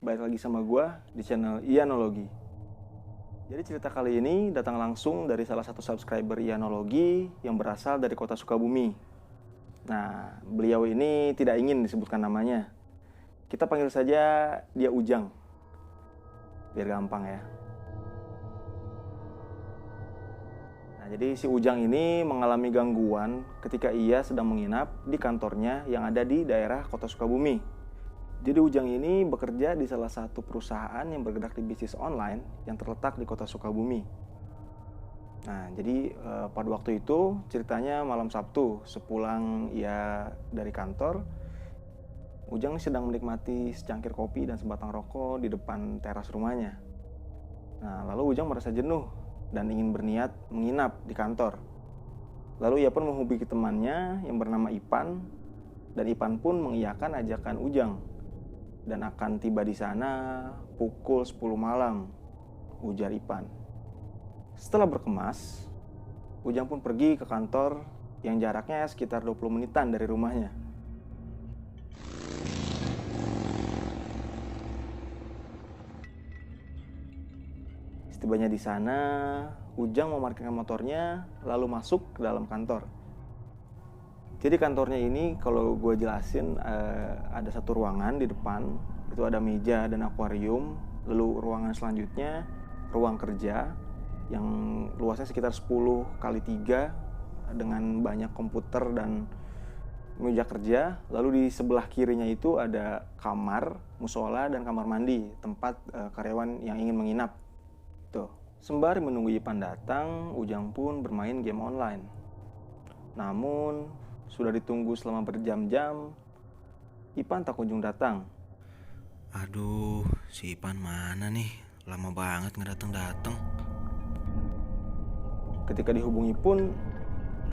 balik lagi sama gue di channel Ianologi. Jadi cerita kali ini datang langsung dari salah satu subscriber Ianologi yang berasal dari kota Sukabumi. Nah, beliau ini tidak ingin disebutkan namanya. Kita panggil saja dia Ujang, biar gampang ya. Nah, jadi si Ujang ini mengalami gangguan ketika ia sedang menginap di kantornya yang ada di daerah kota Sukabumi. Jadi Ujang ini bekerja di salah satu perusahaan yang bergerak di bisnis online yang terletak di kota Sukabumi. Nah, jadi pada waktu itu ceritanya malam Sabtu, sepulang ia dari kantor, Ujang sedang menikmati secangkir kopi dan sebatang rokok di depan teras rumahnya. Nah, lalu Ujang merasa jenuh dan ingin berniat menginap di kantor. Lalu ia pun menghubungi temannya yang bernama Ipan, dan Ipan pun mengiyakan ajakan Ujang dan akan tiba di sana pukul 10 malam, ujar Ipan. Setelah berkemas, Ujang pun pergi ke kantor yang jaraknya sekitar 20 menitan dari rumahnya. Setibanya di sana, Ujang memarkirkan motornya lalu masuk ke dalam kantor. Jadi kantornya ini kalau gue jelasin ada satu ruangan di depan, itu ada meja dan akuarium. Lalu ruangan selanjutnya ruang kerja yang luasnya sekitar 10 kali 3 dengan banyak komputer dan meja kerja. Lalu di sebelah kirinya itu ada kamar, musola dan kamar mandi, tempat karyawan yang ingin menginap. Tuh. Sembari menunggu Ipan datang, Ujang pun bermain game online. Namun sudah ditunggu selama berjam-jam, Ipan tak kunjung datang. Aduh, si Ipan mana nih? Lama banget nggak datang-datang. Ketika dihubungi pun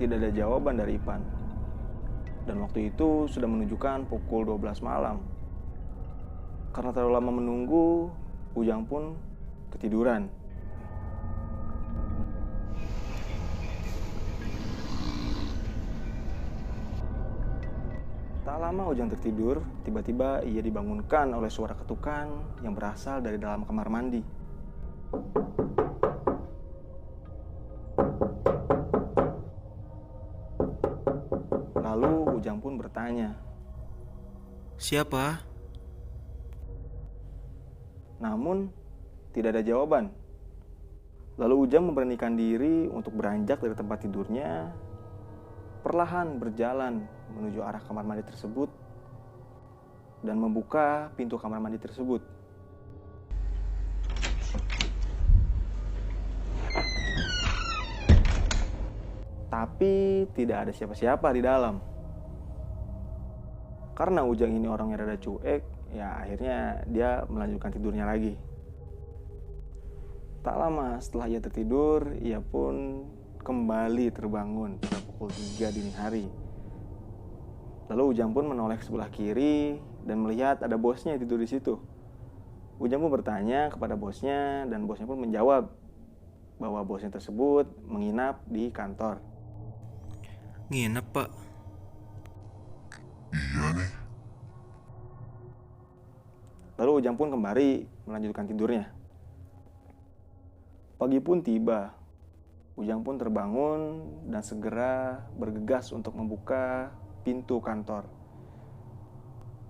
tidak ada jawaban dari Ipan. Dan waktu itu sudah menunjukkan pukul 12 malam. Karena terlalu lama menunggu, Ujang pun ketiduran. Tak lama Ujang tertidur, tiba-tiba ia dibangunkan oleh suara ketukan yang berasal dari dalam kamar mandi. Lalu Ujang pun bertanya, Siapa? namun tidak ada jawaban. Lalu Ujang memberanikan diri untuk beranjak dari tempat tidurnya, perlahan berjalan menuju arah kamar mandi tersebut dan membuka pintu kamar mandi tersebut. Tapi tidak ada siapa-siapa di dalam. Karena Ujang ini orang yang rada cuek, ya akhirnya dia melanjutkan tidurnya lagi. Tak lama setelah ia tertidur, ia pun kembali terbangun pada pukul 3 dini hari. Lalu Ujang pun menoleh ke sebelah kiri dan melihat ada bosnya tidur di situ. Ujang pun bertanya kepada bosnya dan bosnya pun menjawab bahwa bosnya tersebut menginap di kantor. Nginep, Pak. Iya nih. Lalu Ujang pun kembali melanjutkan tidurnya. Pagi pun tiba. Ujang pun terbangun dan segera bergegas untuk membuka pintu kantor.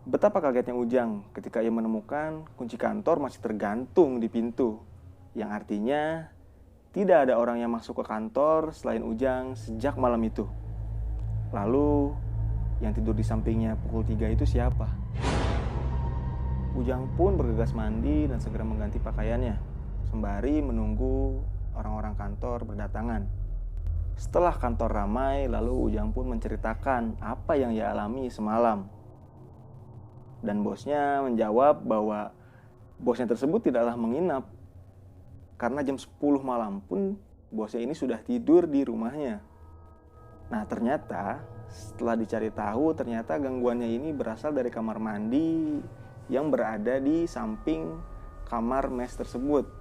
Betapa kagetnya Ujang ketika ia menemukan kunci kantor masih tergantung di pintu, yang artinya tidak ada orang yang masuk ke kantor selain Ujang sejak malam itu. Lalu yang tidur di sampingnya pukul 3 itu siapa? Ujang pun bergegas mandi dan segera mengganti pakaiannya, sembari menunggu orang-orang kantor berdatangan. Setelah kantor ramai, lalu Ujang pun menceritakan apa yang ia alami semalam. Dan bosnya menjawab bahwa bosnya tersebut tidaklah menginap. Karena jam 10 malam pun bosnya ini sudah tidur di rumahnya. Nah ternyata setelah dicari tahu, ternyata gangguannya ini berasal dari kamar mandi yang berada di samping kamar mes tersebut.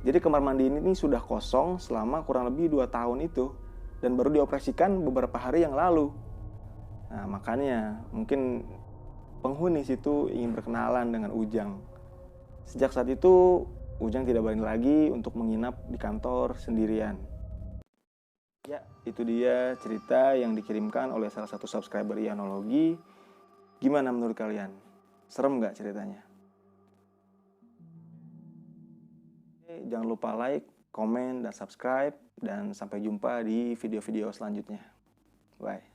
Jadi kamar mandi ini sudah kosong selama kurang lebih 2 tahun itu, dan baru dioperasikan beberapa hari yang lalu. Nah makanya mungkin penghuni situ ingin berkenalan dengan Ujang. Sejak saat itu, Ujang tidak berani lagi untuk menginap di kantor sendirian. Ya, itu dia cerita yang dikirimkan oleh salah satu subscriber Ianologi. Gimana menurut kalian? Serem nggak ceritanya? Oke, jangan lupa like, komen, dan subscribe. Dan sampai jumpa di video-video selanjutnya. Bye.